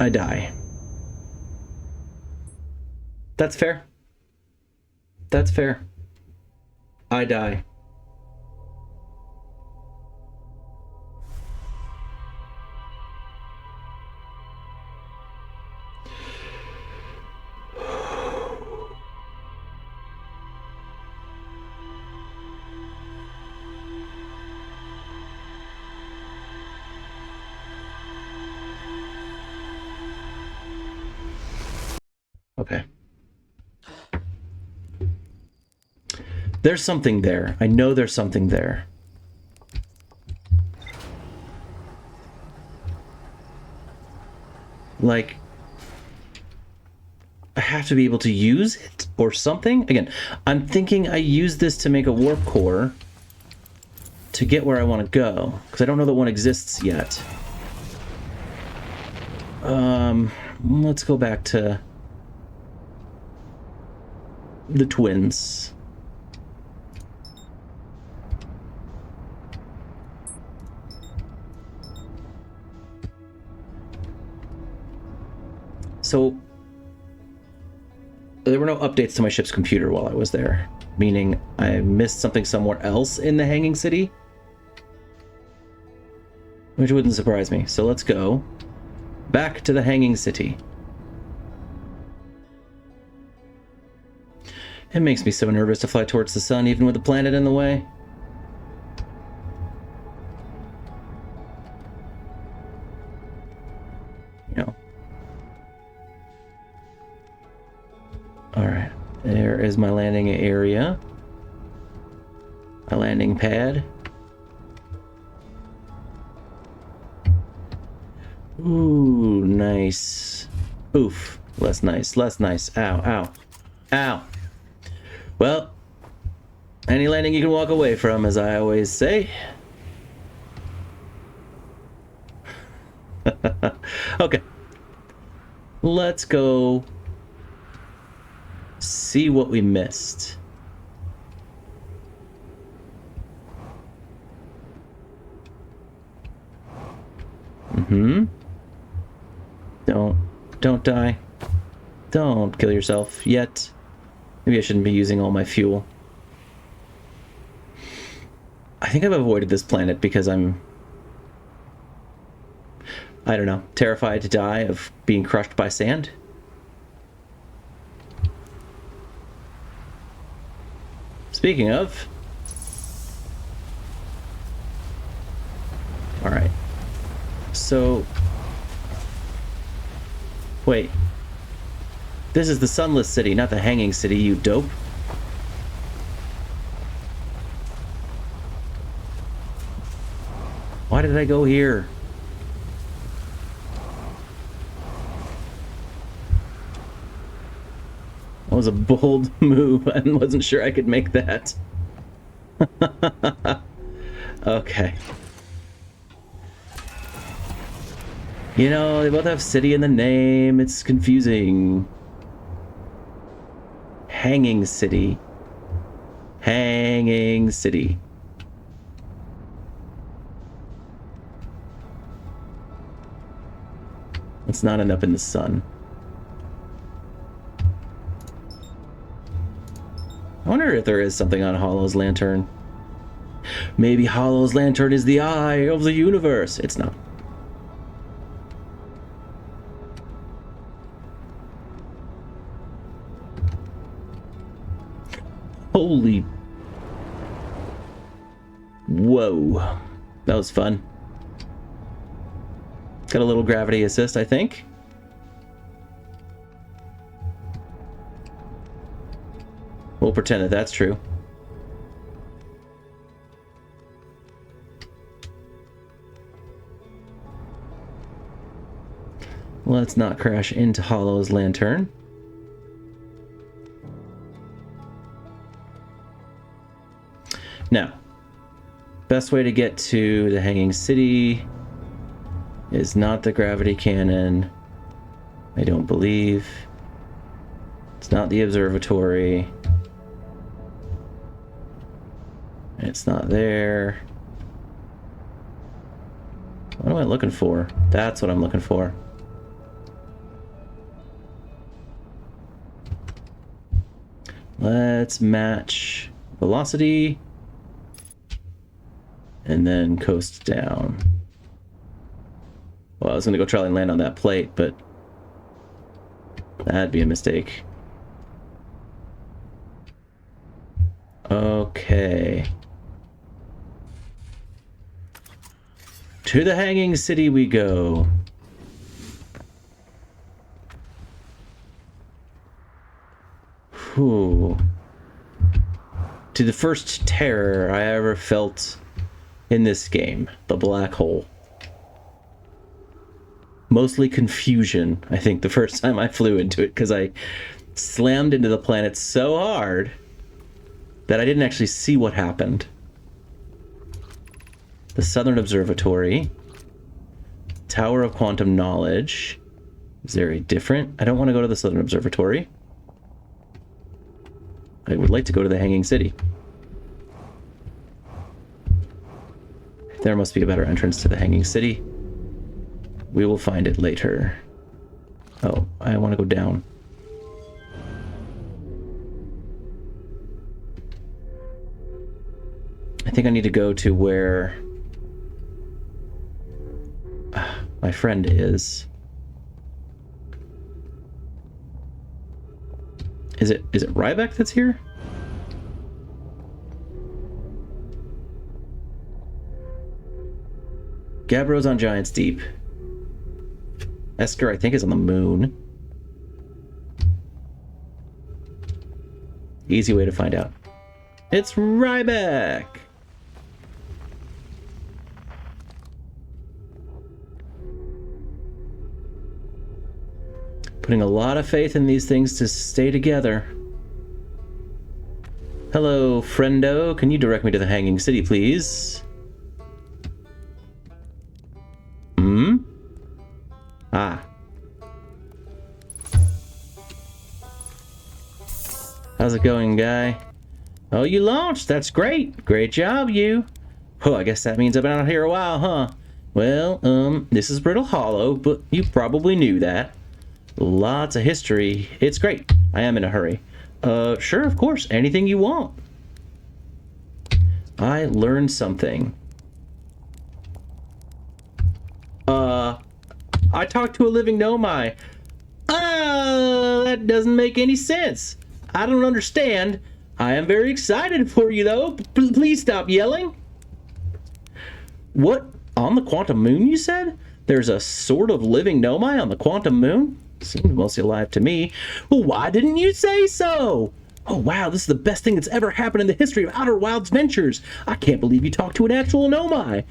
I die. That's fair. That's fair. I die. Okay. There's something there. I know there's something there. Like, I have to be able to use it or something. Again, I'm thinking I use this to make a warp core to get where I want to go, because I don't know that one exists yet. Let's go back to the twins. So there were no updates to my ship's computer while I was there, meaning I missed something somewhere else in the Hanging City, which wouldn't surprise me. So let's go back to the Hanging City. It makes me so nervous to fly towards the sun, even with the planet in the way. You know. Alright, there is my landing area. My landing pad. Ooh, nice. Oof, less nice, less nice. Ow, ow, ow. Well, any landing you can walk away from, as I always say. Okay. Let's go see what we missed. Don't die. Don't kill yourself yet. Maybe I shouldn't be using all my fuel. I think I've avoided this planet because I don't know, terrified to die of being crushed by sand. Speaking of... Alright. So... Wait. This is the Sunless City, not the Hanging City, you dope. Why did I go here? That was a bold move. I wasn't sure I could make that. Okay. You know, they both have city in the name. It's confusing. Hanging City. Hanging City. Let's not end up in the sun. I wonder if there is something on Hollow's lantern. Maybe Hollow's lantern is the eye of the universe. It's not. Holy... Whoa. That was fun. Got a little gravity assist, I think. We'll pretend that that's true. Let's not crash into Hollow's lantern. Now, best way to get to the Hanging City is not the gravity cannon. I don't believe. It's not the observatory. It's not there. What am I looking for? That's what I'm looking for. Let's match velocity. And then coast down. Well, I was going to go try and land on that plate, but that'd be a mistake. Okay. To the Hanging City we go. Whew. To the first terror I ever felt in this game, the black hole. Mostly confusion, I think, the first time I flew into it, because I slammed into the planet so hard that I didn't actually see what happened. The Southern Observatory. Tower of Quantum Knowledge. Is very different. I don't want to go to the Southern Observatory. I would like to go to the Hanging City. There must be a better entrance to the Hanging City. We will find it later. Oh, I want to go down. I think I need to go to where my friend is. Is it Ryback that's here? Gabbro's on Giant's Deep. Esker, I think, is on the moon. Easy way to find out. It's Ryback! Putting a lot of faith in these things to stay together. Hello, friendo. Can you direct me to the Hanging City, please? Ah. How's it going, guy? Oh, you launched. That's great. Great job, you. Oh, I guess that means I've been out here a while, huh? Well, this is Brittle Hollow, but you probably knew that. Lots of history. It's great. I am in a hurry. Sure, of course. Anything you want. I learned something. I talked to a living Nomai. That doesn't make any sense. I don't understand. I am very excited for you, though. Please stop yelling. What? On the Quantum Moon, you said? There's a sort of living Nomai on the Quantum Moon? Seems mostly alive to me. Well, why didn't you say so? Oh, wow, this is the best thing that's ever happened in the history of Outer Wilds ventures. I can't believe you talked to an actual Nomai.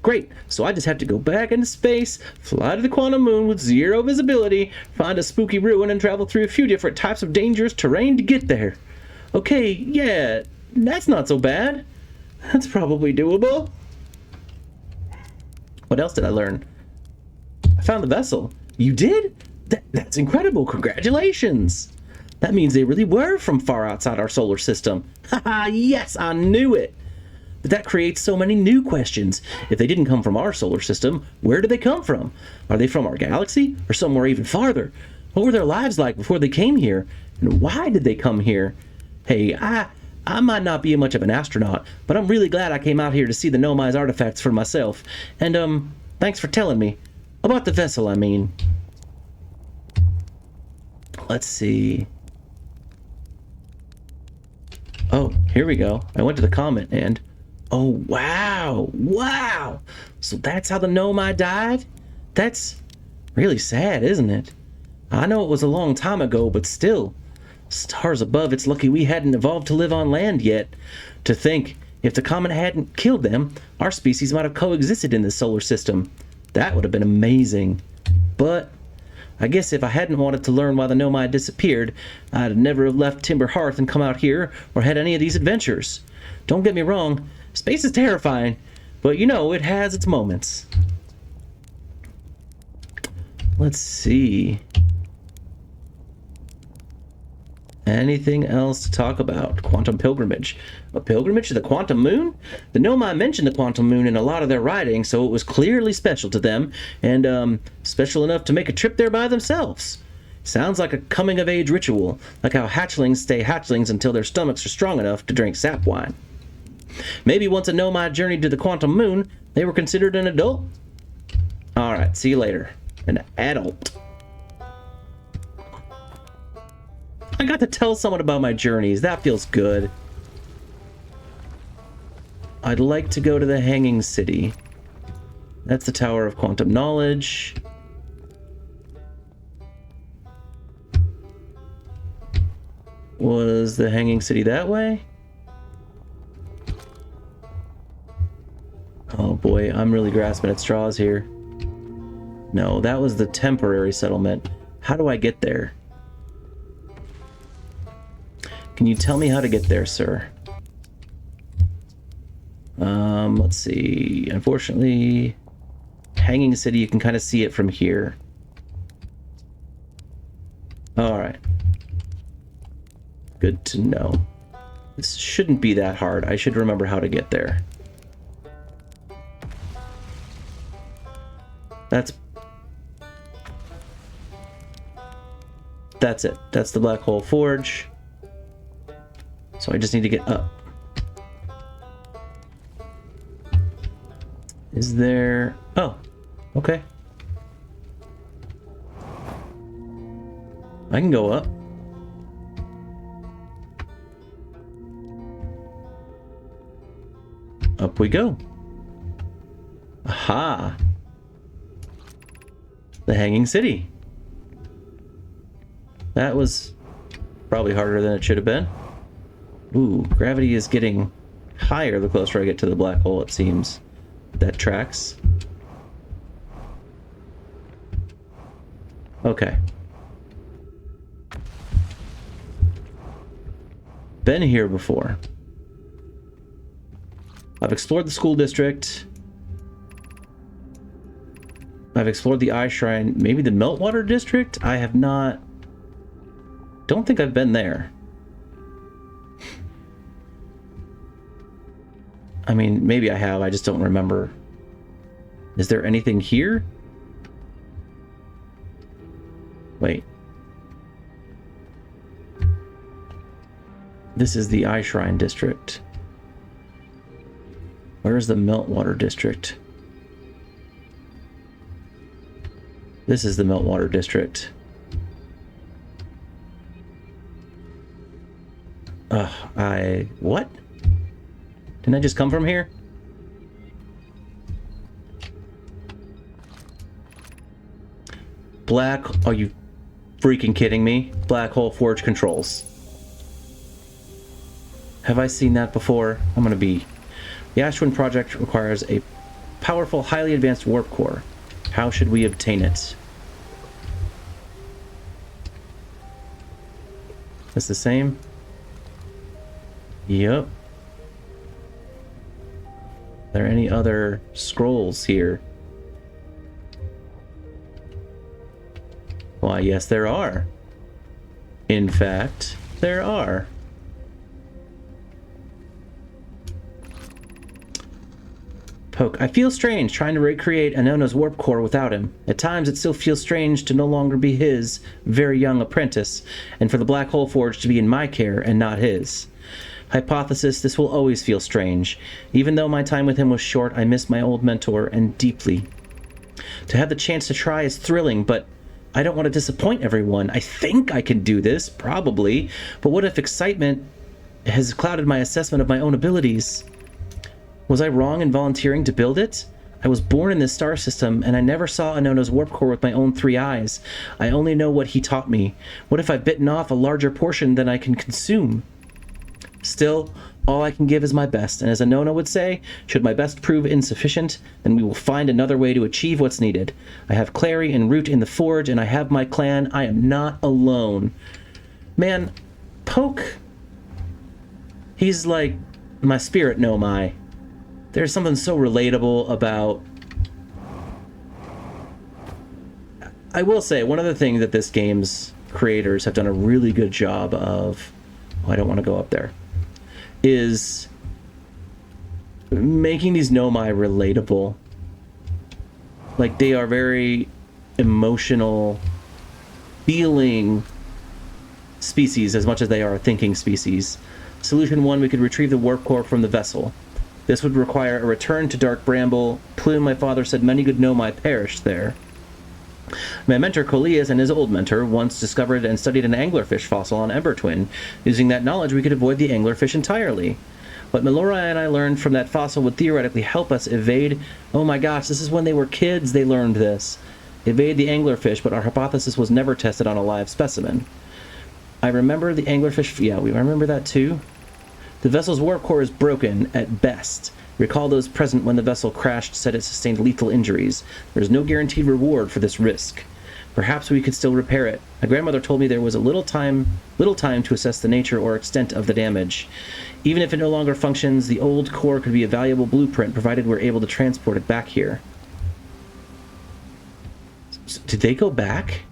Great, so I just have to go back into space, fly to the Quantum Moon with zero visibility, find a spooky ruin, and travel through a few different types of dangerous terrain to get there. Okay, yeah, that's not so bad. That's probably doable. What else did I learn? I found the vessel. You did? That's incredible. Congratulations. That means they really were from far outside our solar system. Haha, yes, I knew it. But that creates so many new questions. If they didn't come from our solar system, where did they come from? Are they from our galaxy or somewhere even farther? What were their lives like before they came here? And why did they come here? Hey, I might not be much of an astronaut, but I'm really glad I came out here to see the Nomai's artifacts for myself. And, thanks for telling me. About the vessel, I mean. Let's see. Oh, here we go. I went to the comment and... Oh, wow! Wow! So that's how the Nomai died? That's really sad, isn't it? I know it was a long time ago, but still. Stars above, it's lucky we hadn't evolved to live on land yet. To think, if the comet hadn't killed them, our species might have coexisted in this solar system. That would have been amazing. But I guess if I hadn't wanted to learn why the Nomai disappeared, I'd never have left Timber Hearth and come out here or had any of these adventures. Don't get me wrong, space is terrifying, but you know, it has its moments. Let's see. Anything else to talk about? Quantum pilgrimage. A pilgrimage to the Quantum Moon? The Nomai mentioned the Quantum Moon in a lot of their writing, so it was clearly special to them, and special enough to make a trip there by themselves. Sounds like a coming-of-age ritual, like how hatchlings stay hatchlings until their stomachs are strong enough to drink sap wine. Maybe once a Nomai journeyed to the quantum moon, they were considered an adult? Alright, see you later. An adult. I got to tell someone about my journeys. That feels good. I'd like to go to the Hanging City. That's the Tower of Quantum Knowledge. Was the Hanging City that way? Oh boy, I'm really grasping at straws here. No, that was the temporary settlement. How do I get there? Can you tell me how to get there, sir? Let's see. Unfortunately, Hanging City, you can kind of see it from here. Alright. Good to know. This shouldn't be that hard. I should remember how to get there. That's it. That's the Black Hole Forge. So I just need to get up. Is there... Oh, okay. I can go up. Up we go. Aha! The Hanging City. That was probably harder than it should have been. Ooh, gravity is getting higher the closer I get to the black hole, it seems. That tracks. Okay. Been here before. I've explored the school district. I've explored the Eye Shrine. Maybe the Meltwater district? I have not... Don't think I've been there. I mean, maybe I have. I just don't remember. Is there anything here? Wait. This is the Eye Shrine district. Where's the Meltwater district? This is the Meltwater district. What? Didn't I just come from here? Are you freaking kidding me? Black Hole Forge controls. Have I seen that before? I'm gonna be... The Ashwin project requires a powerful, highly advanced warp core. How should we obtain it? That's the same? Yep. Are there any other scrolls here? Why, yes, there are. In fact, there are. Poke. I feel strange trying to recreate Anona's warp core without him. At times it still feels strange to no longer be his very young apprentice, and for the Black Hole Forge to be in my care and not his. Hypothesis, this will always feel strange. Even though my time with him was short, I miss my old mentor, and deeply. To have the chance to try is thrilling, but I don't want to disappoint everyone. I think I can do this, probably, but what if excitement has clouded my assessment of my own abilities? Was I wrong in volunteering to build it? I was born in this star system, and I never saw Anona's warp core with my own 3 eyes. I only know what he taught me. What if I've bitten off a larger portion than I can consume? Still, all I can give is my best, and as Anona would say, should my best prove insufficient, then we will find another way to achieve what's needed. I have Clary and Root in the Forge, and I have my clan. I am not alone. Man, Poke... He's like my spirit Nomai. There's something so relatable about... I will say, one of the things that this game's creators have done a really good job of... Oh, I don't want to go up there. Is making these Nomai relatable. Like, they are very emotional feeling species as much as they are a thinking species. Solution 1, we could retrieve the warp core from the vessel. This would require a return to Dark Bramble Plume. My father said many good Nomai perished there. My mentor, Coleus, and his old mentor once discovered and studied an anglerfish fossil on Ember Twin. Using that knowledge, we could avoid the anglerfish entirely. What Melora and I learned from that fossil would theoretically help us evade... Oh my gosh, this is when they were kids they learned this. Evade the anglerfish, but our hypothesis was never tested on a live specimen. I remember the anglerfish... Yeah, we remember that too. The vessel's warp core is broken, at best. Recall those present when the vessel crashed said it sustained lethal injuries. There is no guaranteed reward for this risk. Perhaps we could still repair it. My grandmother told me there was a little time to assess the nature or extent of the damage. Even if it no longer functions, the old core could be a valuable blueprint, provided we're able to transport it back here. So, did they go back?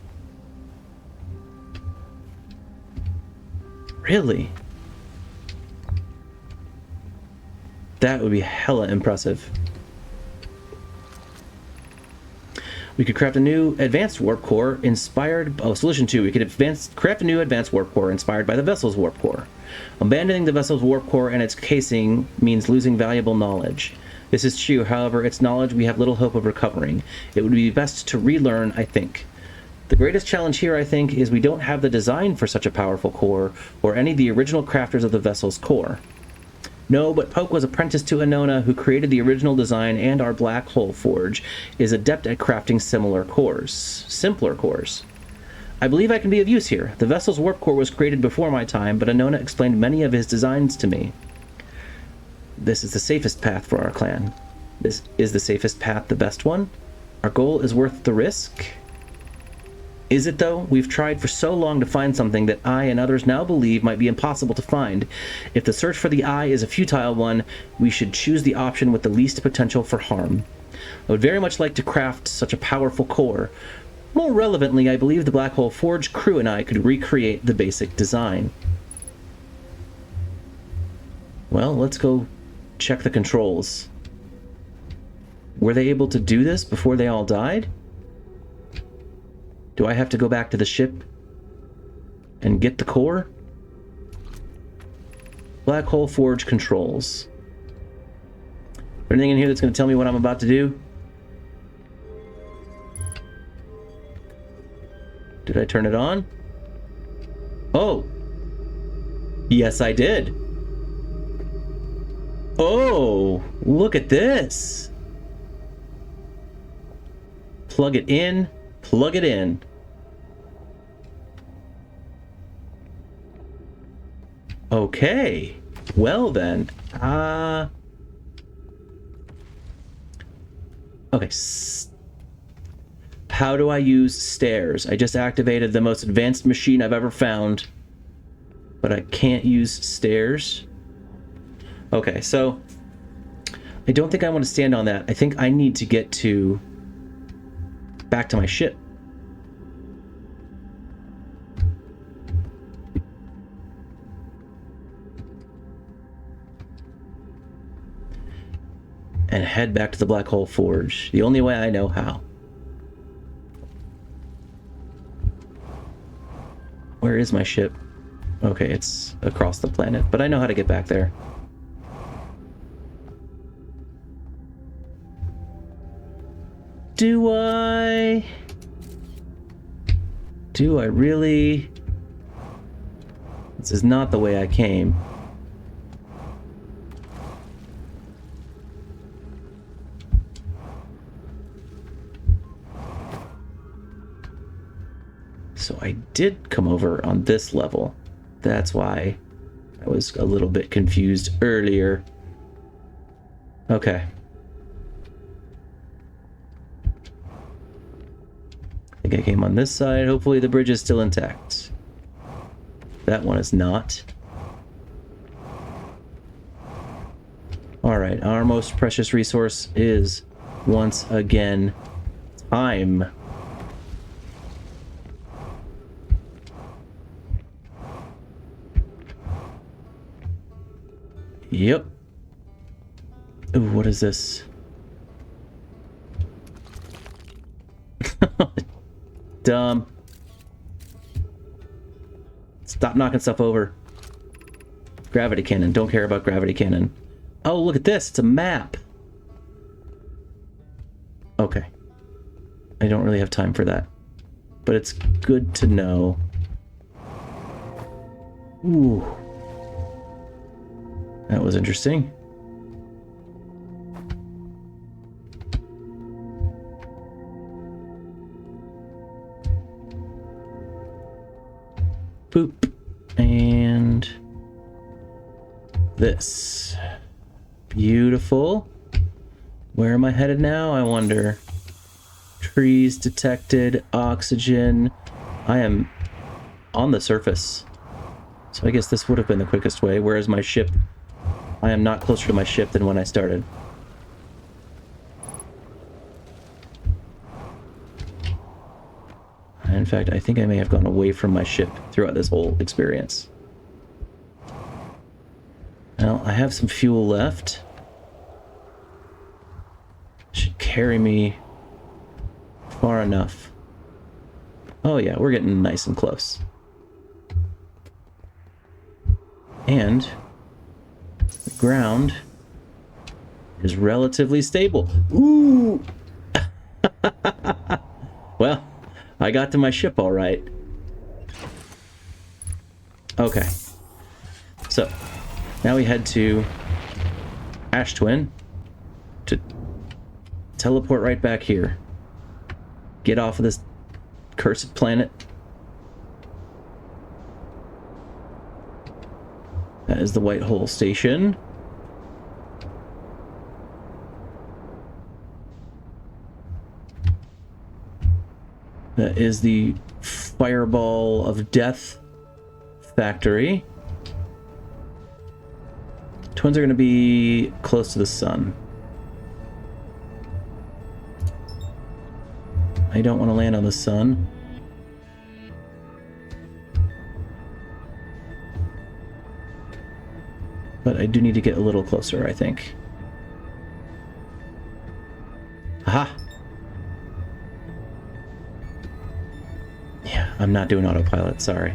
Really? That would be hella impressive. We could craft a new advanced warp core inspired... Oh, solution 2. We could craft a new advanced warp core inspired by the vessel's warp core. Abandoning the vessel's warp core and its casing means losing valuable knowledge. This is true, however, its knowledge we have little hope of recovering. It would be best to relearn, I think. The greatest challenge here, I think, is we don't have the design for such a powerful core, or any of the original crafters of the vessel's core. No, but Poke was apprenticed to Anona, who created the original design, and our black hole forge is adept at crafting simpler cores. I believe I can be of use here. The vessel's warp core was created before my time, but Anona explained many of his designs to me. This is the safest path for our clan. This is the safest path, the best one? Our goal is worth the risk? Is it, though? We've tried for so long to find something that I and others now believe might be impossible to find. If the search for the eye is a futile one, we should choose the option with the least potential for harm. I would very much like to craft such a powerful core. More relevantly, I believe the Black Hole Forge crew and I could recreate the basic design. Well, let's go check the controls. Were they able to do this before they all died? Do I have to go back to the ship and get the core? Black Hole Forge controls. Anything in here that's going to tell me what I'm about to do? Did I turn it on? Oh! Yes, I did. Oh! Look at this! Plug it in. Plug it in. Okay. Well then. Okay. How do I use stairs? I just activated the most advanced machine I've ever found, but I can't use stairs. Okay, so I don't think I want to stand on that. I think I need to get back to my ship. And head back to the Black Hole Forge. The only way I know how. Where is my ship? Okay, it's across the planet, but I know how to get back there. Do I really? This is not the way I came. So I did come over on this level. That's why I was a little bit confused earlier. Okay. I think I came on this side. Hopefully the bridge is still intact. That one is not. Alright, our most precious resource is, once again, time. Yep. Ooh, what is this? Dumb. Stop knocking stuff over. Gravity cannon. Don't care about gravity cannon. Oh, look at this. It's a map. Okay. I don't really have time for that. But it's good to know. Ooh. That was interesting. Boop. And this. Beautiful. Where am I headed now, I wonder? Trees detected. Oxygen. I am on the surface. So I guess this would have been the quickest way. Where is my ship? I am not closer to my ship than when I started. In fact, I think I may have gone away from my ship throughout this whole experience. Well, I have some fuel left. Should carry me far enough. Oh yeah, we're getting nice and close. And the ground is relatively stable. Ooh! Well, I got to my ship all right. Okay. So, now we head to Ash Twin to teleport right back here. Get off of this cursed planet. That is the White Hole Station. That is the Fireball of Death factory. Twins are going to be close to the sun. I don't want to land on the sun. But I do need to get a little closer, I think. Aha! Yeah, I'm not doing autopilot, sorry.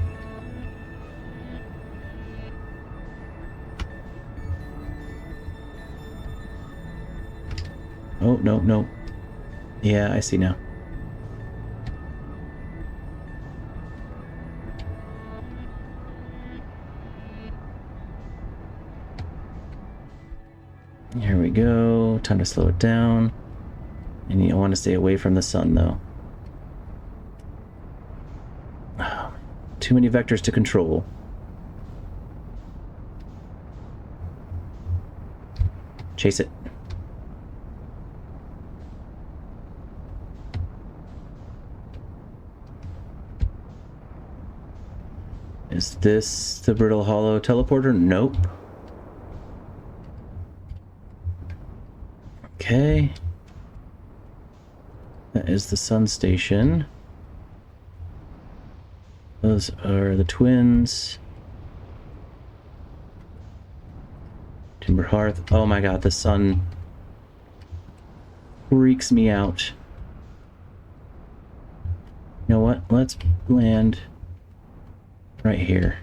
Oh, no, no. Yeah, I see now. Here we go. Time to slow it down. And you want to stay away from the sun, though. Oh, too many vectors to control. Chase it. Is this the Brittle Hollow teleporter? Nope. Okay. That is the sun station. Those are the twins. Timber Hearth. Oh my god, the sun freaks me out. You know what? Let's land right here.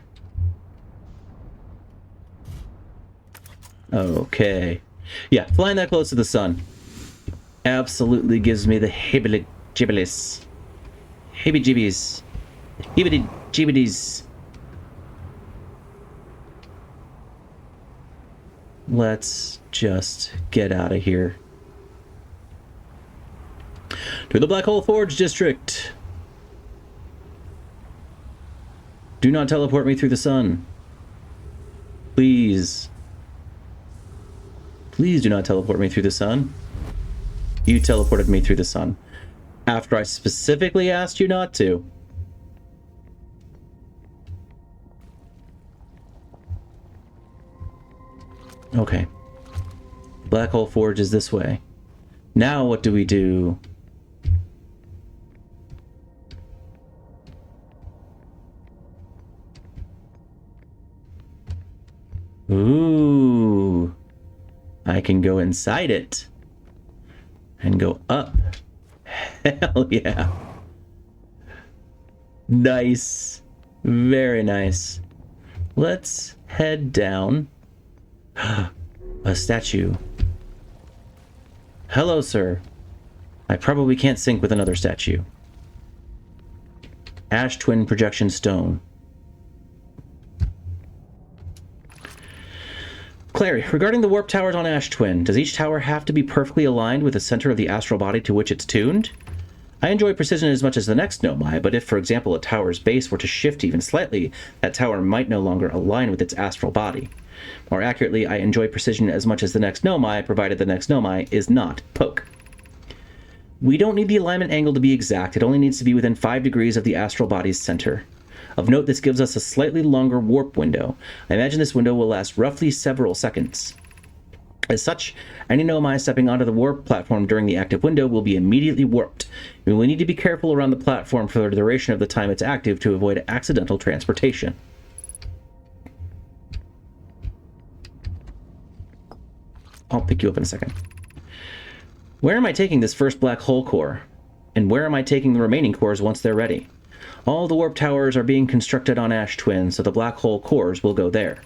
Okay. Yeah, flying that close to the sun absolutely gives me the hibbity-jibbities. Hibby-jibbies. Hibbity-jibbities. Let's just get out of here. To the Black Hole Forge District. Do not teleport me through the sun. Please. Please do not teleport me through the sun. You teleported me through the sun. After I specifically asked you not to. Okay. Black Hole Forge is this way. Now what do we do? Ooh. I can go inside it. And go up. Hell yeah. Nice. Very nice. Let's head down. A statue. Hello, sir. I probably can't sync with another statue. Ash Twin Projection Stone. Clary, regarding the warp towers on Ash Twin, does each tower have to be perfectly aligned with the center of the astral body to which it's tuned? I enjoy precision as much as the next Nomai, but if, for example, a tower's base were to shift even slightly, that tower might no longer align with its astral body. More accurately, I enjoy precision as much as the next Nomai, provided the next Nomai is not Poke. We don't need the alignment angle to be exact, it only needs to be within 5 degrees of the astral body's center. Of note, this gives us a slightly longer warp window. I imagine this window will last roughly several seconds. As such, any Nomai stepping onto the warp platform during the active window will be immediately warped. We will need to be careful around the platform for the duration of the time it's active to avoid accidental transportation. I'll pick you up in a second. Where am I taking this first black hole core? And where am I taking the remaining cores once they're ready? All the warp towers are being constructed on Ash Twin, so the black hole cores will go there.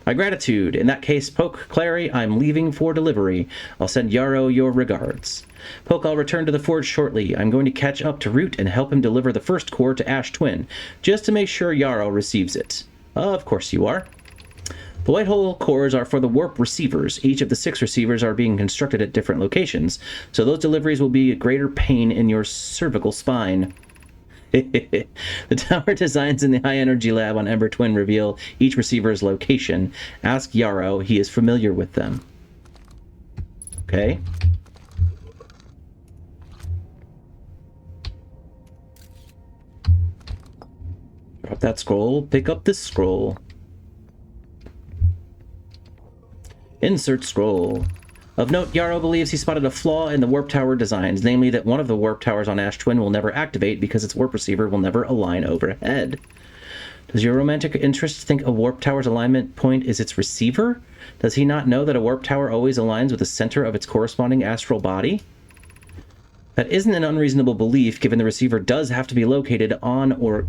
My gratitude. In that case, Poke, Clary, I'm leaving for delivery. I'll send Yarrow your regards. Poke, I'll return to the forge shortly. I'm going to catch up to Root and help him deliver the first core to Ash Twin, just to make sure Yarrow receives it. Of course you are. The white hole cores are for the warp receivers. Each of the 6 receivers are being constructed at different locations, so those deliveries will be a greater pain in your cervical spine. The tower designs in the High Energy Lab on Ember Twin reveal each receiver's location. Ask Yarrow, he is familiar with them. Okay. Drop that scroll, pick up this scroll. Insert scroll. Of note, Yarrow believes he spotted a flaw in the warp tower designs, namely that one of the warp towers on Ash Twin will never activate because its warp receiver will never align overhead. Does your romantic interest think a warp tower's alignment point is its receiver? Does he not know that a warp tower always aligns with the center of its corresponding astral body? That isn't an unreasonable belief, given the receiver does have to be located on or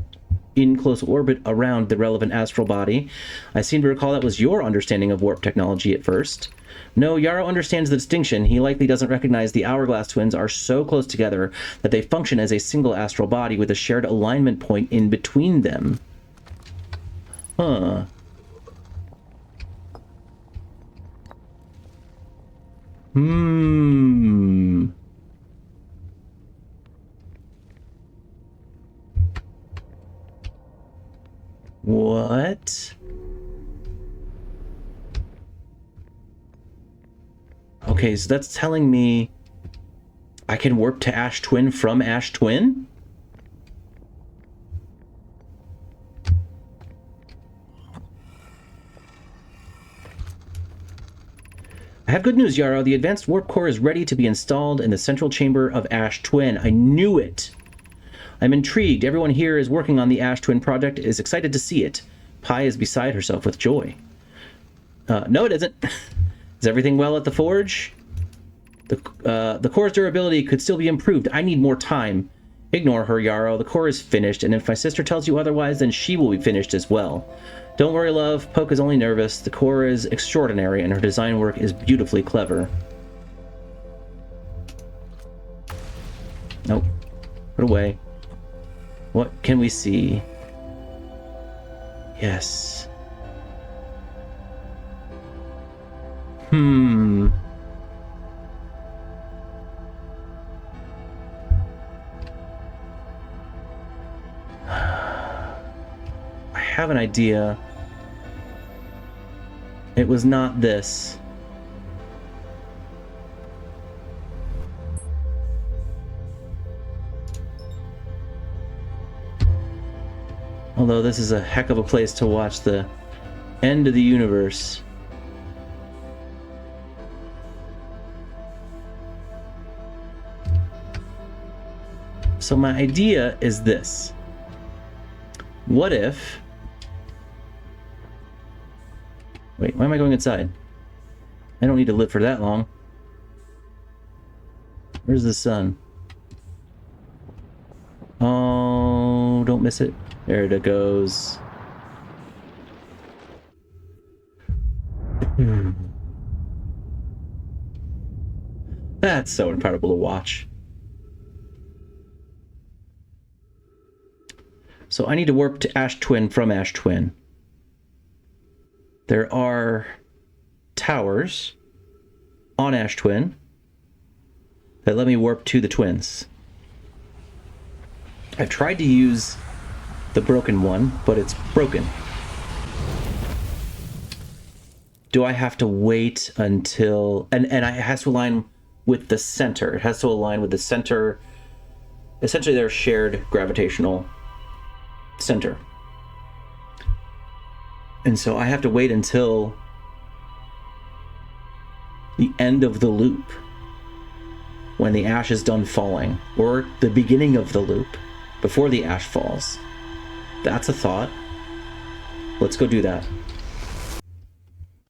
in close orbit around the relevant astral body. I seem to recall that was your understanding of warp technology at first. No, Yarrow understands the distinction. He likely doesn't recognize the hourglass twins are so close together that they function as a single astral body with a shared alignment point in between them. Huh. What? Okay, so that's telling me I can warp to Ash Twin from Ash Twin? I have good news, Yarrow. The advanced warp core is ready to be installed in the central chamber of Ash Twin. I knew it. I'm intrigued. Everyone here is working on the Ash Twin project, is excited to see it. Pi is beside herself with joy. No, it isn't. Is everything well at the forge? The core's durability could still be improved. I need more time. Ignore her, Yarrow. The core is finished, and if my sister tells you otherwise, then she will be finished as well. Don't worry, love. Poke is only nervous. The core is extraordinary, and her design work is beautifully clever. Nope. Put away. What can we see? Yes. I have an idea. It was not this. Although this is a heck of a place to watch the end of the universe. So my idea is this. What if... Wait, why am I going inside? I don't need to live for that long. Where's the sun? Oh, don't don't miss it. There it goes. That's so incredible to watch. So I need to warp to Ash Twin from Ash Twin. There are towers on Ash Twin that let me warp to the twins. I've tried to use the broken one, but it's broken. Do I have to wait until... And it has to align with the center. It has to align with the center. Essentially, their shared gravitational center. And so I have to wait until the end of the loop, when the ash is done falling, or the beginning of the loop, before the ash falls. That's a thought. Let's go do that.